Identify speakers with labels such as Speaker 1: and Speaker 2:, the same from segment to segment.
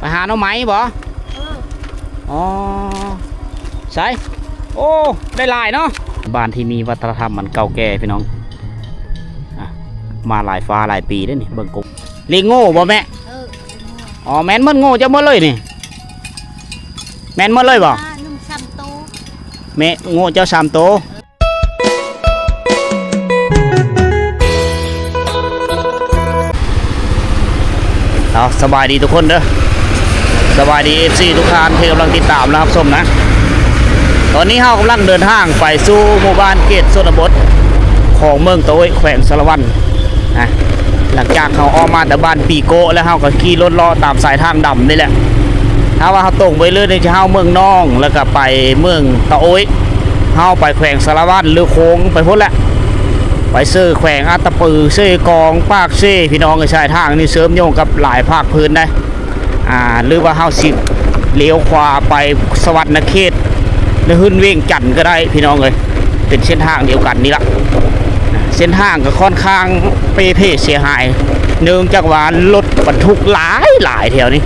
Speaker 1: ไปหาหน่อไม้บ่อ๋อใช่โอ้ได้หลายเนาะบ้านที่มีวัฒนธรรมมันเก่าแก่พี่น้องมาหลายฟ้าหลายปีได้นี่เบิ่งกุ๊กเลี้ยงโง่บ่แม่อ๋อแม่นมันโง่จะหมดเลยนี่แม่นหมดเลยบ่แม่โง่เจ้า3 โตเอาสบายดีทุกคนเด้อสบายดี FC ทุกท่านที่กำลังติดตามนะครับชมนะตอนนี้เรากำลังเดินทางไปสู่หมู่บ้านเกตชนบทของเมืองโตยแขวงสารวัตรนะหลังจากเขาออกมาแต่บ้านปีโกแล้วเขาก็ขี่รถเลาะตามสายทางดำนี่แหละถ้าว่าเขาตรงไปเรื่อยๆจะเข้าเมืองน้องแล้วก็ไปเมืองตะโอยเข้าไปแขวงสารวัตรหรือโค้งไปพ้นแหละไปซื้อแขวงอัตตปือซื้อกองปากซื้อพี่น้องก็ใช้ทางนี่เสริมโยงกับหลายภาคพื้นได้หรือว่าเฮาสิเลี้ยวขวาไปสวรรค์เขตหรือขึ้นเวียงจันทร์ก็ได้พี่น้องเลยเป็นเส้นทางเดียวกันนี่ละเส้นทางก็ค่อนข้างเพ่เสียหายเนื่องจากว่ารถบรรทุกหลายแถวนี้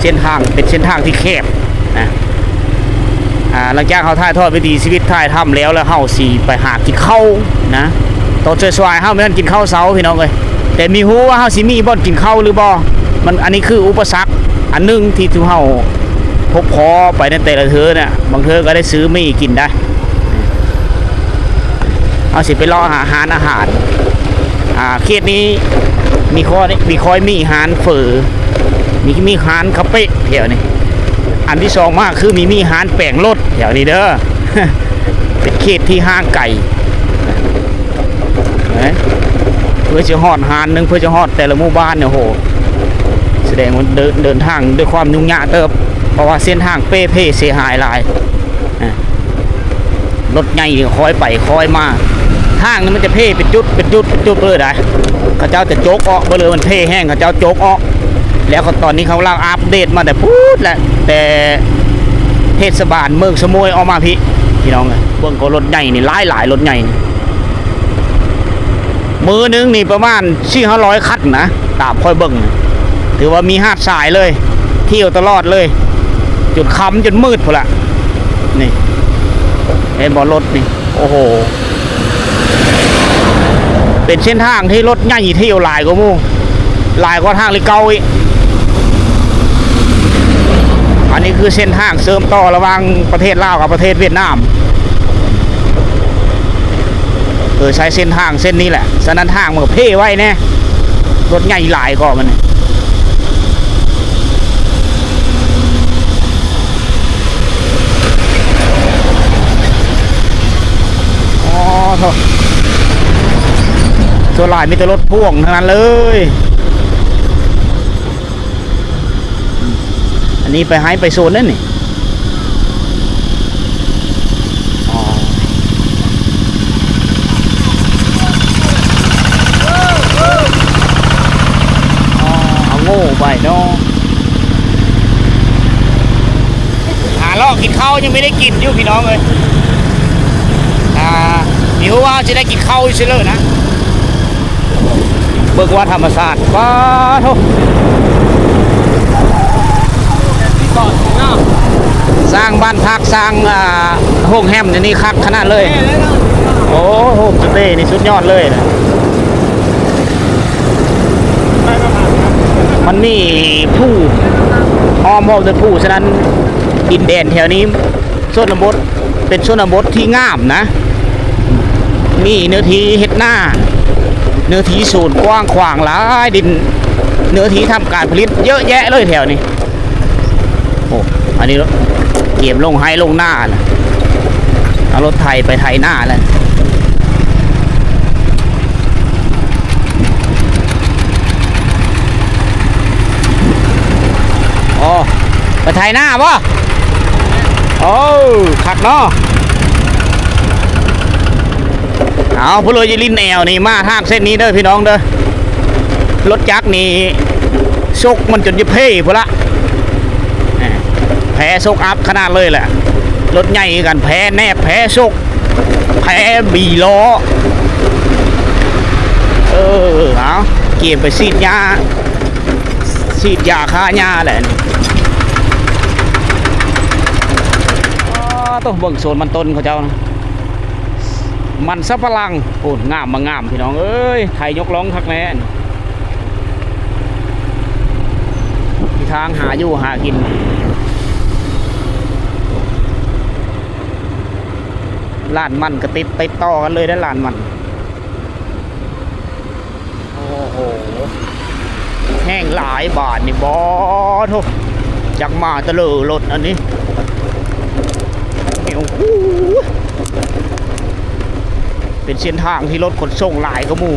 Speaker 1: เส้นทางเป็นเส้นทางที่แคบนะหลังจากเขาถ่ายทอดวิถีชีวิตถ่ายทำแล้วเฮาสีไปหากินข้าวนะตอนสวยๆเฮาไม่ได้กินข้าวเช้าพี่น้องเลยแต่มีฮู้ว่าเฮาสิมีบ่อนกินข้าวหรือบ่มันอันนี้คืออุปสรรคอันนึงที่ทุกเฮาพบพอไปในแต่ละเทือเนี่ยบางเทือก็ได้ซื้อไม่กินได้เอาสิไปรอหาอาหารเขตนี้มีคอยมีอาหารเฝอมีอาหารคาเฟ่แถวนี้อันที่สองมากคือมีอาหารแป้งรสแถวนี้เด้อ เป็นเขตที่ห้างไก่เพื่อจะฮอดหานนึงเพื่อจะฮอดแต่ละหมู่บ้านเนี่ยโหแสดงว่าเดินทางด้วยความยุ่งยากเติบเพราะว่าเส้นทางเพ่เสียหายหลายรถใหญ่คอยไปคอยมาทางนั้นมันจะเพ่เป็นจุดเลยได้เขาเจ้าจะโจกออกเลยมันเพ่แห้งเขาเจ้าโจกออกแล้วตอนนี้เขาล่างอัปเดตมาแต่พูดแหละแต่เทศบาลเมืองสมุยออกมาพี่น้องเบื้องก็รถใหญ่นี่หลายรถใหญ่มือนึงนี่ประมาณ400 คันนะตามค่อยเบิ่งถือว่ามีหาดสายเลยเที่ยวตลอดเลยจุดค่ำจนมืดพอละนี่เห็นบอรถนี่โอ้โหเป็นเส้นทางที่รถใหญ่เที่ยวหลายกว่ามู่หลายกว่าทางเลยเก่าอีกอันนี้คือเส้นทางเสริมต่อระหว่างประเทศลาวกับประเทศเวียดนามใช้เส้นทางเส้นนี้แหละฉะนั้นทางมันเพ่ไว้แน่รถใหญ่หลายก็มันอ๋อส่วนหลายมีแต่รถพ่วงทั้งนั้นเลยอันนี้ไปให้ไปโซนนั่นนี่ไปเนาะหาลอกกินข้าวยังไม่ได้กินอยู่พี่น้องเลยหิวว่าจะได้กินข้าวอยู่เลยนะเบิกว่าธรรมศาสตร์ว้าทุกสร้างบ้านพักสร้างห้องแฮมนี่คักขนาดเลยโอ้โหสุดเด่นี่สุดยอดเลยนะมันมีผู้อ้อมรอบด้วยผู้ฉะนั้นดินแดนแถวนี้ชนบทเป็นชนบทที่งามนะมีเนื้อที่เฮ็ดหน้าเนื้อที่ศูนย์กว้างขวางหลายดินเนื้อที่ทำการผลิตเยอะแยะเลยแถวนี้โอ้อันนี้รถเกี่ยมลงให้ลงหน้านะเอารถไทยไปไทยหน้าแล้วไปไทยหน้าป่ะโอ้ขัดเนาะเอาพวกเราจะลิ้นแอวนี่มาทางเส้นนี้เด้อพี่น้องเด้อรถจักรนี่ชกมันจนจะเพ่พอละแพ้ชกอัพขนาดเลยแหละรถใหญ่กันแพ้แนบแพ้ชกแพ้บีล้อเอาเกี่ยมไปซีดยาฆ่าหญ้าแหละ ต้องเบิ่งโซนมันต้นเขาเจ้านะมันสับปะรังโอ้งามมางามพี่น้องเอ้ยไทยยกร้องคักแน่ที่ทางหาอยู่หากินร้านมันก็ติดต่อกันเลยได้ร้านมันโอ้โหแห้งหลายบาทนี่บอทุกจักมาตะเลอรถอันนี้โอ้โหเป็นเส้นทางที่รถขนส่งหลายกระมู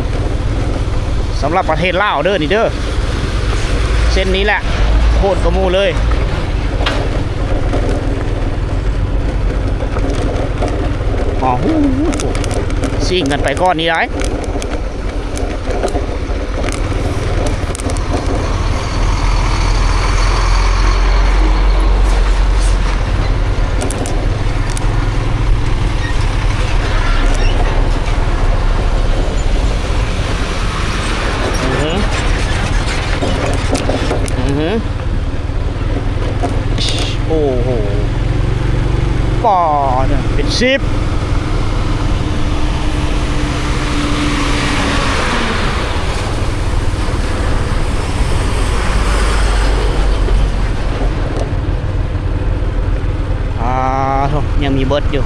Speaker 1: สำหรับประเทศลาวเด้อนี่เด้อเส้นนี้แหละโคตรกระมูเลยอ๋อซิ่งกันไปก้อนนี้ได้โอ้โหปอเนี่ยเป็น10ยังมีเบิร์ดอยู่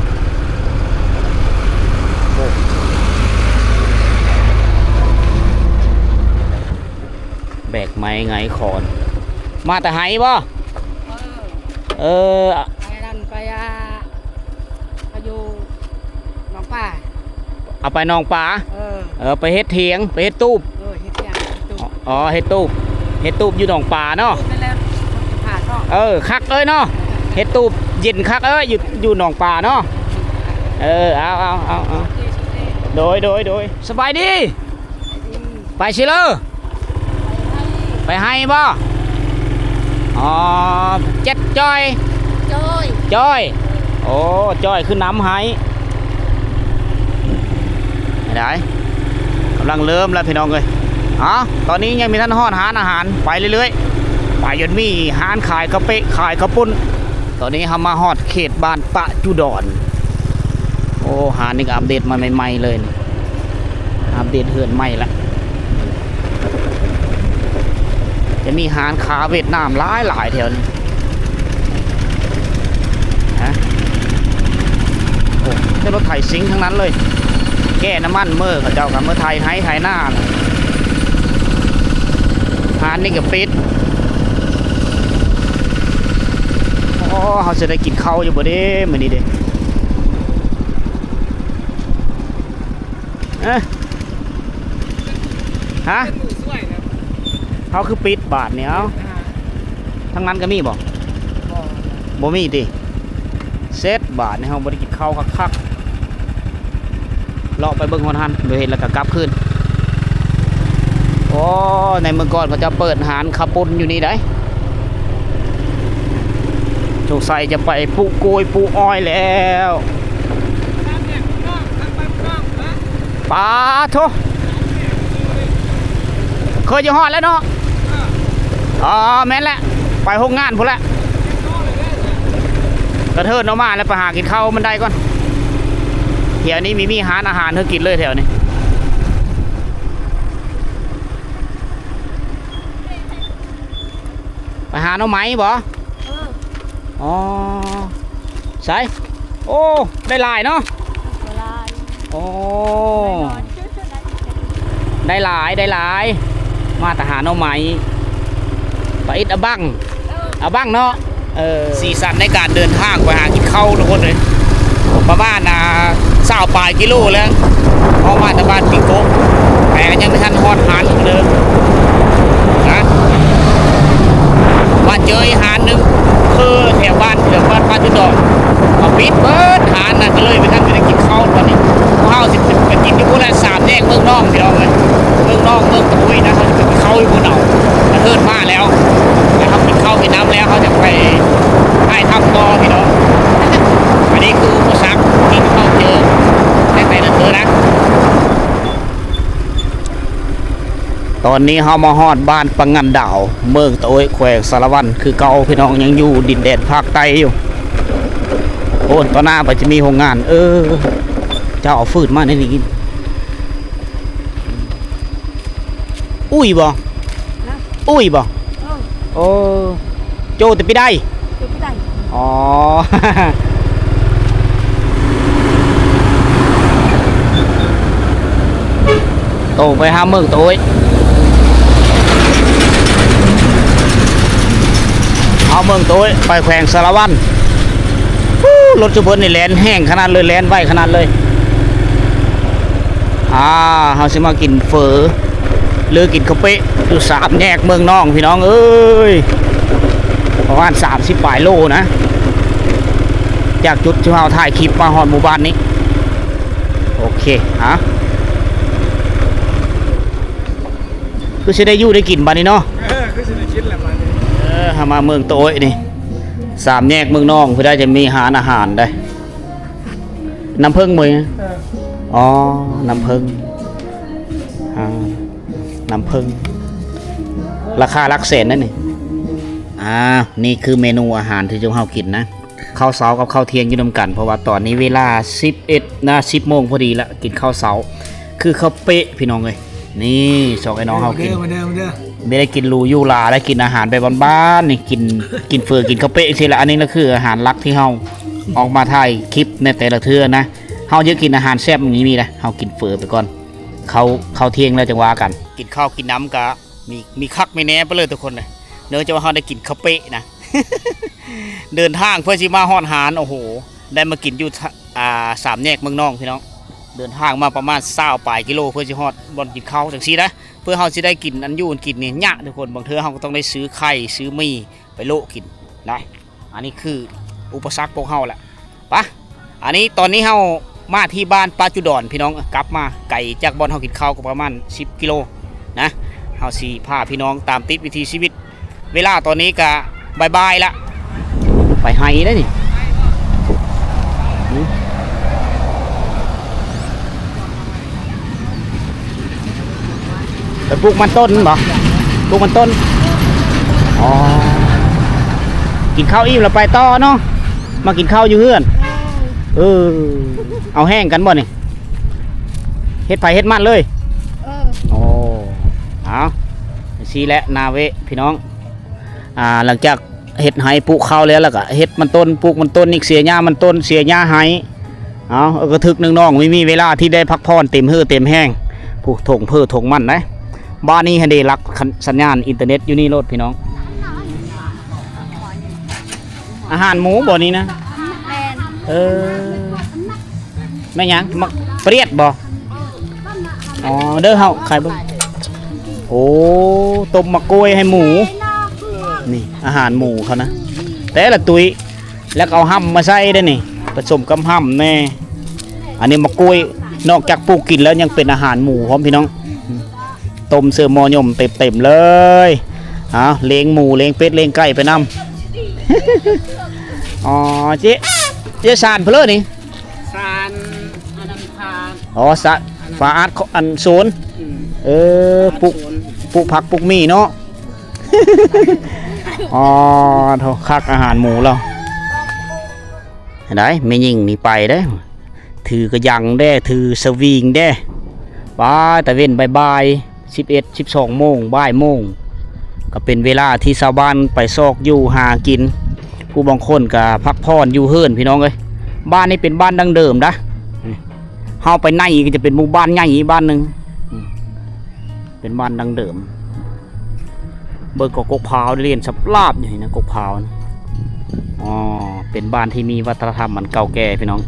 Speaker 1: แบกไม้ไงคอนมาแต่ไหบ่
Speaker 2: ไปนั่นไปอยู่หนองป่า
Speaker 1: เอาไปหนองป่าไปเฮ็ดเถียงไปเฮ็ดตูบ
Speaker 2: เฮ็ดเถียง
Speaker 1: อ๋อเฮ็ดตูบอยู่หนองป่าเนาะคักเอ้ยเนาะเฮ็ดตูบเย็นคักเอ้ยอยู่หนองป่าเนาะเอาโดยสบายดีไปชิเลอไปให้บ่อ๋อเจ็ดจอยโอ้จอยคือน้ำให้ได้กำลังเริ่มแล้วพี่น้องเลยตอนนี้ยังมีท่านฮอดหาอาหารไปเรื่อยๆไปยนมีหานขายกะเปะขายกระปุ้นตอนนี้ทำมาฮอดเขตบ้านปะจุดอนโอ้หานี่ก็อัปเดตมาใหม่ๆเลยอัปเดตเฮือนใหม่ละจะมีหานขาเวียดนามหลายแถวนี้โอ้ได้รถไถซิงทั้งนั้นเลยแก้น้ำมันเมื่อเขาเจ้ากับเมื่อไทยไทยหน้าหานนี่ก็ปิดเขาจะได้กินข้าวอยู่บ่เด้มื้อนี้เด้ฮะเขาคือปิดบาทเนี่ยทั้งนั้นก็มีบ่มีดิเซตบาทเนี่ยเขาบ่ได้กินข้าวคักๆเลาะไปเบิ่งฮอนหันโดยเห็นแล้วก็กลับคืนโอ้ในเมืองก่อนเขาจะเปิดหานขับปุ่นอยู่นี่ได้สงสัยจะไปปูโกยปูอ้อยแล้วปาโถเคยจะฮอดแล้วเนาะแม่นแหละไปห้องงานพุ่นแหละกระเทินออกมาแล้วไปหากินข้าวมันได้ก่อนแถวนี้มีหาอาหารเธอกินเลยแถวนี้ไปหาน้องไม้บ่อ๋อใช่โอ้ได้ลายเนาะโอ้ได้หลายมาทหารเอาไหมไปอิดอาบังเนาะสีสันในการเดินทางไปหากินข้าวทุกคนเลยประมาณ20 ปลายกิโลแล้วออกมาจากบ้านปิโก้แต่ยังไม่ทันฮอดหานอยู่เลยนะว่าเจอหานนึงคือแถวบ้านเหลือบ้านป้าจุดดอกปิดเบิดหานก็เลยไปท่านไปกินข้าวตอนนี้ข้าว10ไปกินที่พวกนั้น3 แยกเมืองนอกพี่น้องเลยเมืองนอกเมืองตะกุยนะเขาจะไปกินข้าวอยู่บนเขากระเทินมาแล้วนะครับกินข้าวกินน้ำแล้วเขาจะไปให้ทำต่อพี่น้องอันนี้คืออุปสรรคที่เขาเจอในนั่นเถอะนะตอนนี้เขามาฮอดบ้านปังงันดาวเมืองตะโอยแขวงสารวันคือเก่าพี่น้องยังอยู่ดินแดนภาคใต้อยู่ อ้ตอนหน้าไปจะมีโรงงาน เจ้าเอาฟืนมาในนี้กินอุ้ยบ่
Speaker 2: นะ
Speaker 1: อุ้ยบ่
Speaker 2: เออ
Speaker 1: โอ้โจแต่ไปได้
Speaker 2: จุดไม่ได้
Speaker 1: อ๋อ โตไปห้าเมืองโตยเอาเมืองโตยไปแขวงสารวันรถจุบเพิ่นนี่แลนแห้งขนาดเลยแลนไวขนาดเลยเฮาสิมากินเฝอหรือกินข้าวเป๊ะอยู่สามแยกเมืองน้องพี่น้องเอ้ยประมาณ30 ปลายโลนะจากจุดที่เราถ่ายคลิปมาฮอดหมู่บ้านนี้โอเคคือสิได้อยู่ได้กินบัดนี้เนาะ
Speaker 3: คือสิได้กินแหละมัน
Speaker 1: หามาเมืองโตยนี่สามแยกเมืองน้องเพื่อได้จะมีอาหารได้น้ำผึ้งมั้ยอ๋อน้ำผึ้งน้ำผึ้งราคาหลักแสนนั่นนี่นี่คือเมนูอาหารที่เจ้าเฮากินนะข้าวเช้ากับข้าวเที่ยงอยู่นำกันเพราะว่าตอนนี้เวลา10 โมงพอดีละกินข้าวเช้าคือข้าวเป๊ะพี่น้องเลยนี่สองไอ้น้องเฮากิน
Speaker 3: มาเดิม
Speaker 1: ไม่ได้กินรูยูลาได้กินอาหารแบบบ้านๆนี่กินเฟอกินข้าวเป๊ะทีละอันนี้ก็คืออาหารหลักที่เฮาออกมาถ่ายคลิปในแต่ละเทื่อนะเฮาเยอะกินอาหารแซ่บอย่างนี้มีนะเฮากินเฟอไปก่อนเขาเที่ยงแล้วจะว่ากันกินข้าวกินน้ำกะมีคักไม่แน่ไปเลยทุกคนเลยเนื่องจากว่าเฮาได้กินข้าวเป๊ะนะ เดินทางเพื่อสิมาฮอดหารโอ้โหได้มากินอยู่สามแยกเมืองน้องพี่น้องเดินทางมาประมาณ20 ปลายกิโลเพื่อสิฮอดบ่อนกินข้าวจังซี่นะเพื่อเฮาสิได้กินอันอยู่อันกินนี่ยะทุกคนบางเทื่อเฮาก็ต้องได้ซื้อไข่ซื้อมีไปโลกินได้อันนี้คืออุปสรรคพวกเฮาแหละปะอันนี้ตอนนี้เฮามาที่บ้านปาจุดอนพี่น้องกลับมาไก่จากบ่อนเฮากินข้าวก็ประมาณ10 กิโลนะเฮาสิพาพี่น้องตามติดวิถีชีวิตเวลาตอนนี้ก็บ่ายๆละไปไฮได้นี่ไปปลูกมันต้นบ่ปลูกมันต้นอ๋อกินข้าวอิ่มแล้วไปต่อเนาะมากินข้าวอยู่เฮือนเอาแห้งกันบ่นี่เฮ็ดไผเฮ็ดมันเลยโอ้เอาซีและนาเวพี่น้องหลังจากเฮ็ดไห้ปลูกข้าวแล้วก็เฮ็ดมันต้นปลูกมันต้นอีกเสียหญ้ามันต้นเสียหญ้าไห้กระทึกนึงน้องไม่มีเวลาที่ได้พักผ่อนเต็มหื้อเต็มแห้งปลูกถงเพื่อถงมันนะบ้านนี้ให้ได้รักสัญญาณอินเทอร์เน็ตอยู่นี่รถพี่น้องอาหารหมูบ่นี้นะแม่ยังมักเปรี้ยดบ่อ๋อเด้อเฮาใครบ้างโอ้ต้มมะกล้วยให้หมูนี่อาหารหมูเขานะแต่ละตุยแล้วเอาห้ำมาใส่ได้นี่ผสมกับห้ำแน่อันนี้มะกล้วยนอกจากปลูกกินแล้วยังเป็นอาหารหมูพร้อมพี่น้องต้มเสือมอยมเต็มเลยเลี้ยงหมูเลี้ยงเป็ดเลี้ยงไก่ไปนำอ๋อเจ๊สานเพลินนี่
Speaker 3: สารอันนั้นพา
Speaker 1: อ๋อสะฝาอาร์ตอันโซนปลูกผักปลูกมีเนาะอ๋อเท่าคักอาหารหมูเราได้ไม่ยิงนี่ไปได้ถือกระยังได้ถือสวิงได้บ่ายแต่เว้นบ่าย11-12 โมงบ่ายโมงก็เป็นเวลาที่ชาวบ้านไปซอกอยู่หากินผู้บางคนก็พักผ่อนอยู่เฮิรนพี่น้องเอ้ยบ้านนี้เป็นบ้านดั้งเดิมนะเฮาไปในก็จะเป็นหมู่บ้านใหญ่บ้านหนึ่งเป็นบ้านดั้งเดิมเบิกกกพาวเรียนสับลาบอยู่นะกกพาวนะเป็นบ้านที่มีวัฒนธรรมมันเก่าแก่พี่น้อง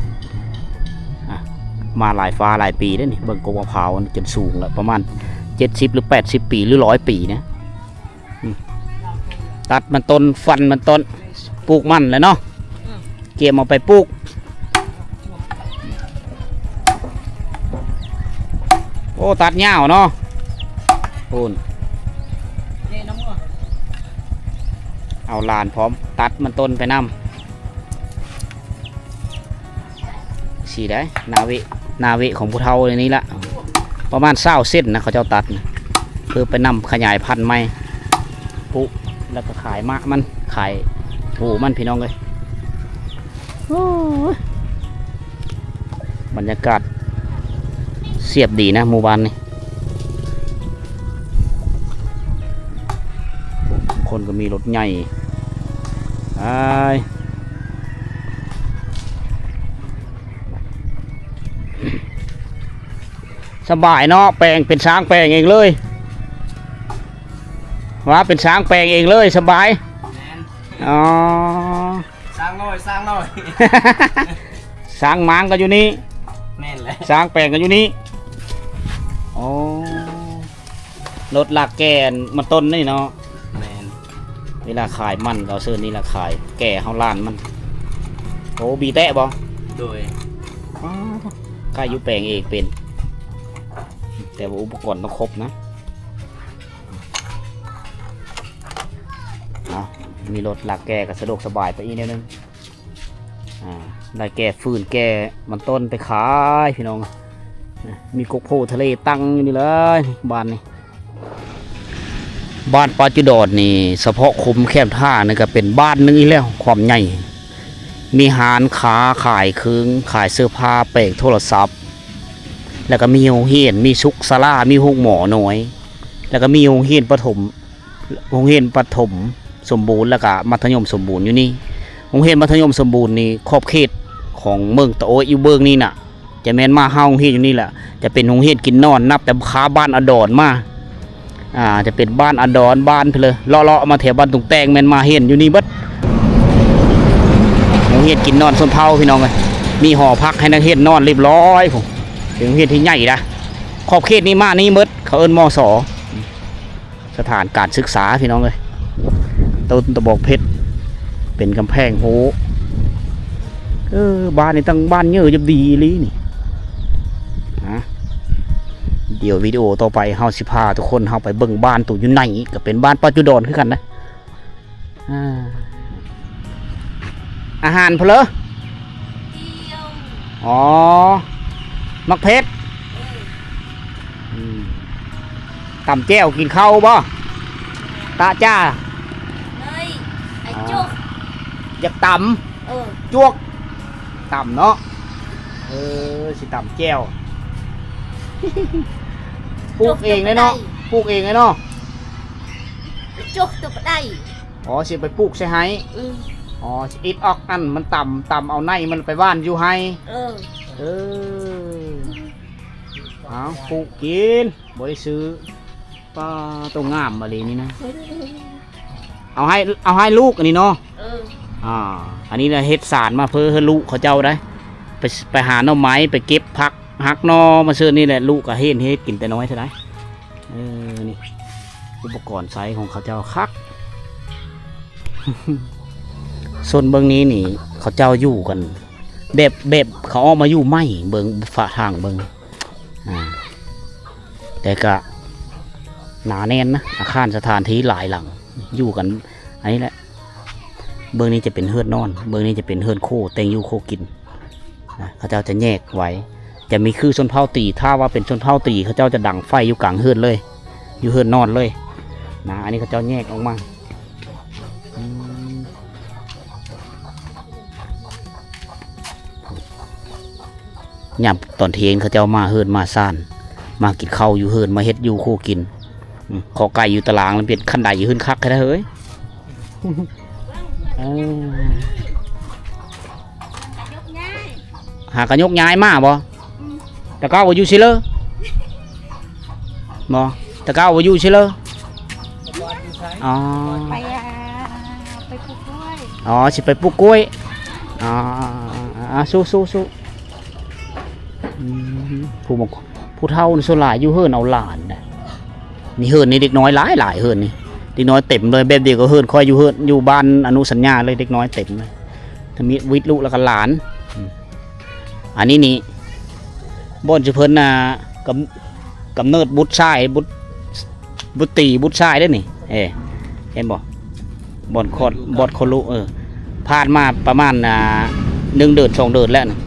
Speaker 1: มาหลายฟ้าหลายปีแล้วนี่เบิกกกพาวจนสูงแล้วประมาณ70 หรือ 80 ปีหรือ100 ปีนะตัดมันต้นฟันมันต้นปลูกมันเลยเนาะเกี่ยมเอาไปปลูกโอ้ตัดยาวเนาะปูนเอาลานพร้อมตัดมันต้นไปนำสีได้นาวิของผู้เฒ่าในนี้ละประมาณ20 เส้นนะเขาเจ้าตัดนะเพื่อไปนำขยายพันธุ์ใหม่ปุ๊แล้วก็ขายมะมันขายโอ้มันพี่น้องเลย โอ้ยบรรยากาศเสียบดีนะหมู่บ้านนี่คนก็มีรถใหญ่สบายเนาะแปลงเป็นช้างแปลงเองเลยว่าเป็นช้างแปลงเองเลยสบายอ๋อ
Speaker 3: สร้างหน่อยสร้างหน่อย
Speaker 1: ช้างม้างก็อยู่นี่
Speaker 3: แม่นเลย
Speaker 1: ช้างแปลงก็อยู่นี่โอ้รถลากแกนมันต้นนี่เนาะ
Speaker 3: แม่น
Speaker 1: เวลาขายมันเราเสื้อนี่ละขายแก่เฮาล้านมันโอ้บีแตะบ่
Speaker 3: โดย
Speaker 1: ข้าอยู่แปลงเองเป็นแต่ว่าอุปกรณ์ต้องครบนะมีรถลากแก่ก็สะดวกสบายไปอีกนิดนึงได้แก่ฟืนแก่มันต้นไปขายพี่น้องมีกกโพทะเลตั้งอยู่นี่เลยบ้านนี้บ้านปาจุดอดนี่เฉพาะคุมแคบท่านี่ก็เป็นบ้านนึงอีกแล้วความใหญ่มีหานขาขายเครื่องขายเสื้อผ้าเปกโทรศัพท์แล้วก็มีโรงเรียนมีชุกศาลามีห้องหมอหน่อยแล้วก็มีโรงเรียนประถมสมบูรณ์แล้วก็มัธยมสมบูรณ์อยู่นี่โรงเรียนมัธยมสมบูรณ์นี่ขอบเขตของเมืองตะโอยอยู่เบื้องนี่น่ะจะแม่นมาเฮาโรงเรียนอยู่นี่แหละจะเป็นโรงเรียนกินนอนนับแต่ค้าบ้านอดอนมาจะเป็นบ้านอดอนบ้านเพลเลาะมาแถวบ้านตุงแตงแม่นมาเห็นอยู่นี่เบิดโรงเรียนกินนอนส้นเผาพี่น้องเลยมีหอพักให้นักเรียนนอนเรียบร้อยผมเป็นโรงเรียนที่ใหญ่นะขอบเขตนี้มานี่เบิดเขาเอิ้นมส.สถานการศึกษาพี่น้องเลยต้นตะบอกเพชรเป็นกำแพงโหบ้านนี่ตั้งบ้านเยอะจะดีลีนี่เดี๋ยววิดีโอต่อไปเฮาสิพาทุกคนเฮาไปเบิ่งบ้านตู่อยู่ไหนก็เป็นบ้านปัจจุดอนคือกันนะอาหารเพลออ๋อมักเพชรตำแจ่วกินข้าวบ่ตาจ้า
Speaker 2: ไอ้จุก
Speaker 1: อยากตำจวกตำเนาะสิตำแจ่วปลูกเองเลยเนาะปลูกเองเลยเนาะ
Speaker 2: จุกตัวได้
Speaker 1: อ๋อสิไปปลูกใช่ไหมอ๋ออิดออกอันมันต่ำเอาในมันไปบ้านอยู่ให้เอาปลูกกินบ่ได้ซื้อปลาตัวงามมาเลยนี่นะเอาให้ลูกอันนี้เนาะอันนี้นะเฮ็ดสารมาเพื่อให้ลูกเขาเจ้าได้ไปหาหน่อไม้ไปเก็บผักหักนอมาซื้อนี่แหละลูกก็เฮ็ดกินแต่น้อยใช่ไหมนี่อุปกรณ์ใช้ของเขาเจ้าคักส่วนเบื้องนี้นี่เขาเจ้าอยู่กันแบบเขาออกมาอยู่ไม่เบื้องฝ่าทางเบื้องแต่ก็หนาแน่นนะอาคารสถานที่หลายหลังอยู่กันอันนี้แหละเบื้องนี้จะเป็นเฮือนนอนเบื้องนี้จะเป็นเฮือนโคเต็งอยู่โคกินเขาเจ้าจะแยกไว้จะมีคือชนเผ่าตีถ้าว่าเป็นชนเผ่าตีเขาเจ้าจะดังไฟอยู่กลางเฮือนเลยอยู่เฮือนนอนเลยนะอันนี้เขาเจ้าแยกออกมาหยับตอนเที่ยงเขาเจ้ามาเฮือนมาซ่านมากินข้าวอยู่เฮือนมาเฮ็ดอยู่โคกินขอไก่อยู่ตารางแล้วเป็นขั้นใดอยู่ขึ้นคักแค่เฮ้ยหากระยกย้ายมาบ่ตะก้าวอยู่ซิเลอบ่ตะก้าวอยู่ซิเลออ๋อ
Speaker 2: ไปปลูกกล้วย
Speaker 1: อ๋อสิไปปลูกกล้วยอ๋อสู้ผู้เฒ่าในส่วนหลายอยู่เฮือนเอาหลานนี่เฮือนนี่เด็กน้อยหลายเฮือนนี่เด็กน้อยเต็มเลยแบบเดียวก็เฮือนคอยอยู่เฮือนอยู่บ้านอนุสัญญาเลยเด็กน้อยเต็มเลยถ้ามีวิทย์ลูกแล้วก็หลานอันนี้นี่บ่อนจะเพิ่นกำเนิดบุตรชายบุตรีบุตรชายได้นี่เห็นบ่บ่อนคนลูกผ่านมาประมาณ1 เดือน2 เดือนแล้วนะ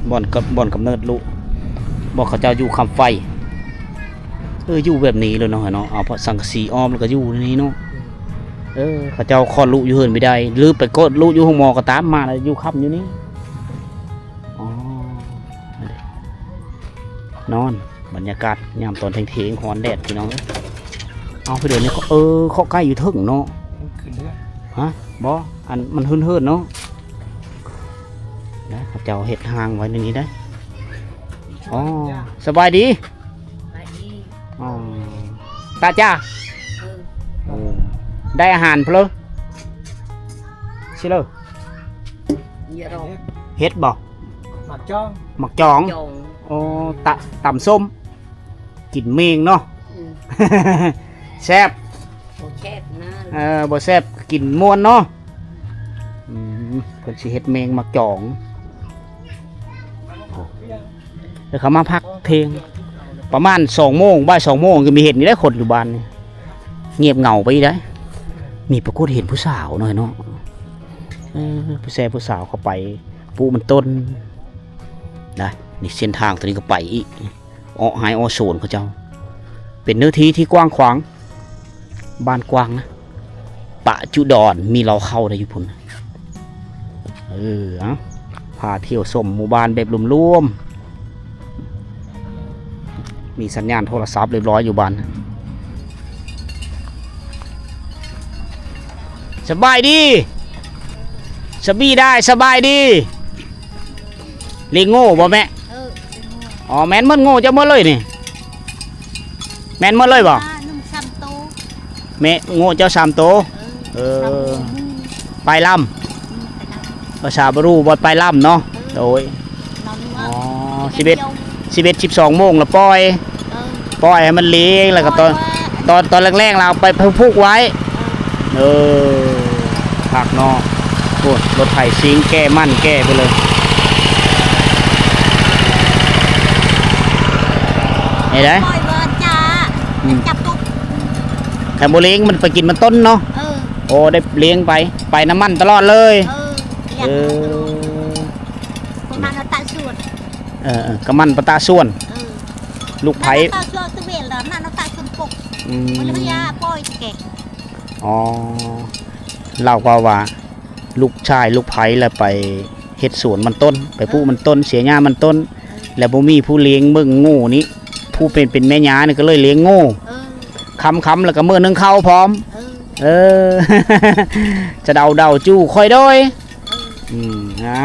Speaker 1: บ่อนกำเนิดลูกบอกเขาเจ้าอยู่คำไฟอยู่แบบนี้เลยเนาะเอาเพราะสังกะสีอ้อมแล้วก็อยู่ในนี้เนาะเขาเจ้าคลอดลูกอยู่เฮือนไม่ได้หรือไปกดลูกอยู่ห้องหมอก็ตามมาแล้วอยู่ค่ำอยู่นี่ นอนบรรยากาศยามตอนเที่ยงๆฮ้อนแดดพี่น้องเอาไปเดี๋ยวนี้ก็เขาใกล้อยู่ถึงเนาะ
Speaker 3: ขึ้นเรื่อย
Speaker 1: ฮะบ่อันมันเฮือนๆเนาะนะเจ้าเฮ็ดห่างไว้ในนี้ได้อ๋อสบายดี
Speaker 2: ไปอีก
Speaker 1: อ๋อตาจ้า
Speaker 2: เออ
Speaker 1: ได้อาหารเพลอใช่เลย
Speaker 2: เยอะเรา
Speaker 1: เฮ็ดบ่
Speaker 3: หมักจ้อง
Speaker 1: หมักจอง
Speaker 2: จง
Speaker 1: โอ้ตำส้มกินเมงเนาะ
Speaker 2: อืม
Speaker 1: แซ่บ
Speaker 2: โอเคนะ
Speaker 1: บ่แซ่บกินม่วนเนาะเพิ่นสิเฮ็ดเมงหมักจองเดี๋ยวเขามาพักเพลงประมาณ2 โมงบ่าย2 โมงก็มีเห็นนี่ได้คนอยู่บ้านนี่เงียบเหงาไปได้มีปรากฏเห็นผู้สาวหน่อยเนาะผู้สาวเขาไปปูมันต้นนะนี่เส้นทางตัวนี้ก็ไปอีกหายโซนเขาเจ้าเป็นเนื้อที่ที่กว้างขวางบ้านกว้างนะปะจุดอนมีเราเข้าได้อยู่พุ่นพาเที่ยวชมหมู่บ้านแบบรวมๆมีสัญญาณโทรศัพท์เรียบร้อยอยู่บ้านสบายดีสบายดีเลี้ยงโง่บ่แม่
Speaker 2: เออ
Speaker 1: อ๋อแม่นมันโง่จะเมื่อเลยนี่แม่นเมื่อเลยบ่
Speaker 2: นุ่มซ้ำโต
Speaker 1: แม่โง่เจ้า3 โตว
Speaker 2: เออ
Speaker 1: ไปล่ำภาษาบรูบอดไปล่ำเนาะโดย
Speaker 2: เรานึก
Speaker 1: อ๋
Speaker 2: ว่า
Speaker 1: อ11 12 โมงแล้วปล่อย
Speaker 2: เออ
Speaker 1: ปล่อยให้มันเลี้ยงแล้วก็ตอนแรกๆเราไปพูกไว้ผักเนาะโอ้รถไถซิงแก้มั่นแก้ไปเลยเห็นไหม
Speaker 2: ปล่อยเบิร์ดจ้าจับตุก
Speaker 1: แต่โบเลี้ยงมันไปกินมันต้นเนาะ
Speaker 2: เออ
Speaker 1: โอ้ได้เลี้ยงไปน้ำมันตลอดเลย
Speaker 2: เอออยากคนมันเราตัดส่วน
Speaker 1: กระมันปะตาส่วน
Speaker 2: เออ
Speaker 1: ลูกไผ่
Speaker 2: เราตัดส่วนตัวเวลแล้วนั่นเราตัดส่วนปกมันเลยยาปล่อยแก่
Speaker 1: อ๋อเล่าว่าลูกชายลูกไผ่แล้วไปเฮ็ดสวนมันต้น ไปปลูกมันต้นเสียหญ้ามันต้น แล้วบ่มีผู้เลี้ยงมึงโง่นี้ผู้เป็นแม่ยานี่ก็เลยเลี้ยงโง่
Speaker 2: เออ
Speaker 1: คำแล้วก็มื้อนึงเข้าพร้อม
Speaker 2: เออ
Speaker 1: จะเดาจู้ค่อยด้อย
Speaker 2: เออ
Speaker 1: นะ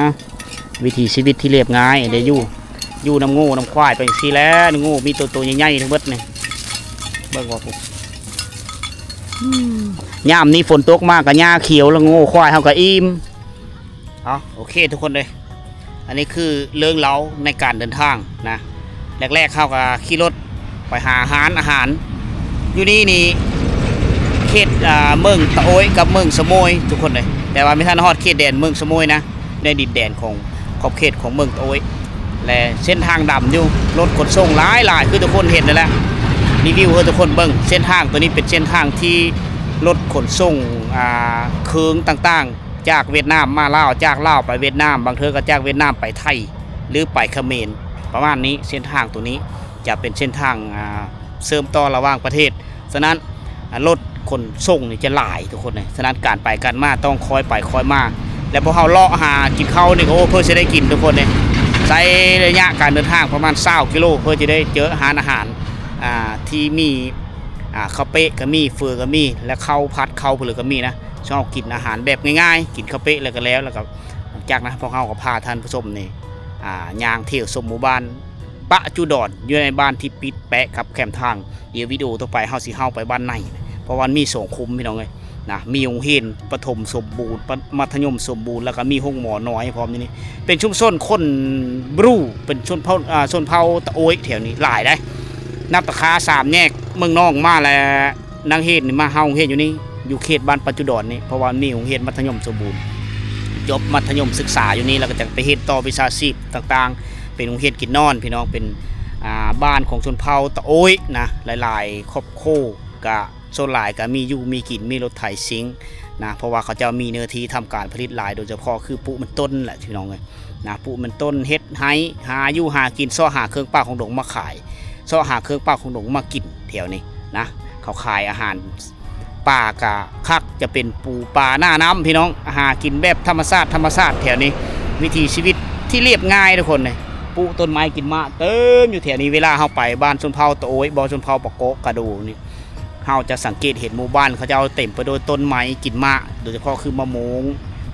Speaker 1: วิถีชีวิตที่เรียบง่ายได้อยู่น้ำงูน้ำควายไปจังซี่แหล้วงูมีตัวใหญ่ๆทั้งเบิดนี่เบิ่งว่าปุ๊บยามนี้ฝนตกมากก็หญ้าเขียวแล้วงูควายเฮาก็อิ่มโอเคทุกคนเลยอันนี้คือเรื่องเล่าในการเดินทางนะแรกๆเข้ากับขี่รถไปหาอาหารอยู่นี่เขตเมืองตะโอยกับเมืองสะโมยทุกคนเลยแต่ว่าไม่ทันฮอดเขตแดนเมืองสะโมยนะในดินแดนของขอบเขตของเมืองตะโอยและเส้นทางดำอยู่รถขนส่งหลายคือทุกคนเห็นนั่นแหละรีวิวให้ทุกคนเบิ่งเส้นทางตัวนี้เป็นเส้นทางที่รถขนส่งเครื่องต่างๆจากเวียดนามมาลาวจากลาวไปเวียดนามบางเทื่อก็จากเวียดนามไปไทยหรือไปเขมรประมาณนี้เส้นทางตัวนี้จะเป็นเส้นทางเสริมต่อระหว่างประเทศฉะนั้นรถขนส่งนี่จะหลายทุกคนเลยฉะนั้นการไปกันมาต้องคอยไปคอยมาแล้วพอเขาเลาะหากินข้าวนี่ก็เพื่อจะได้กินทุกคนเลยใช้ระยะการเดินทางประมาณ20 กิโลเพื่อจะได้เจออาหารที่มีข้าวเป๊ะก็มีเฟือก็มีและข้าวผัดข้าวเปลือกก็มีนะชอบกินอาหารแบบง่ายๆกินข้าวเป๊ะแล้วก็แล้วก็จากนั้นพอเขาก็พาท่านผู้ชมนี่ย่างเที่ยวชมหมู่บ้านปะจุดอนอยู่ในบ้านที่ปิดแปะครับแคมทางเดี๋ยววิดีโอต่อไปเฮาสิเฮาไปบ้านในเพราะว่ามี2 คุ้มพี่น้องเลยนะมีโรงเรียนประถมสมบูรณ์มัธยมสมบูรณ์แล้วก็มีห้องหมอน้อยพร้อมนี่เป็นชุมชนคนบรูเป็นชนเผ่าตะโอยแถวนี้หลายได้นับตะคา3 แยกเมืองนองมาแล้วนางเฮ็ดนี่มาเฮาเฮ็ดอยู่นี่อยู่เขตบ้านปัจจุดอนนี่เพราะว่ามีโรงเรียนมัธยมสมบูรณ์จบมัธยมศึกษาอยู่นี่แล้วก็จะไปเฮ็ดต่อวิชาชีพต่างๆเป็นโรงเรียนกินนอนพี่น้องเป็นบ้านของชนเผ่าตะโอยนะหลายๆครอบครัวก็โซนหลายก็มีอยู่มีกินมีรถไถซิงนะเพราะว่าเขาจะมีเนื้อที่ทำการผลิตหลายโดยเฉพาะคือปุมันต้นแหละพี่น้องเลยนะปุมันต้นเฮ็ดให้หาอยู่หากินซ้อหาเครื่องปลาของดงมาขายซ้อหาเครื่องปลาของดงมากินแถวนี้นะเขาขายอาหารปลากะคักจะเป็นปูปลาหน้าน้ำพี่น้องอาหารกินแบบธรรมชาติแถวนี้วิถีชีวิตที่เรียบง่ายทุกคนเลย ปลูกต้นไม้กินมะเติมอยู่แถวนี้เวลาเฮาไปบ้านชนเผ่าตะโอยบ่ชนเผ่าปะโกะกระดูนี่เฮาจะสังเกตเห็นหมู่บ้านเขาจะเอาเต็มไปด้วยต้นไม้กินมะโดยเฉพาะคือมะม่วง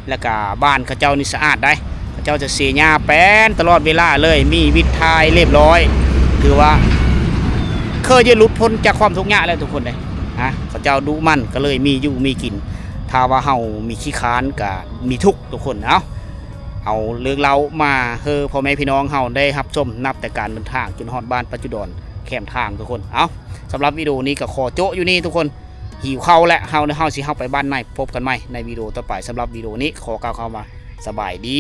Speaker 1: แล้วก็บ้านเขาเจ้านี่สะอาดได้เขาเจ้าจะเสียหญ้าแป้นตลอดเวลาเลยมีวิทายเรียบร้อยคือว่าเคยจะหลุดพ้นจากความทุกข์ยากแล้วทุกคนเลยเขาเจ้าดุมั่นก็เลยมีอยู่มีกินถ้าว่าเฮามีขี้ค้านก็มีทุกข์ทุกคนเอาเรื่องเรามาพ่อแม่พี่น้องเฮาได้รับชมนับแต่การเดินทางจนฮอดบ้านปัจจุบันแคมทางทุกคนสำหรับวิดีโอนี้ก็ขอโจ๊ะอยู่นี่ทุกคนหิวข้าวและเฮาสิไปบ้านในพบกันใหม่ในวิดีโอต่อไปสำหรับวิดีโอนี้ขอกล่าวคำว่าสบายดี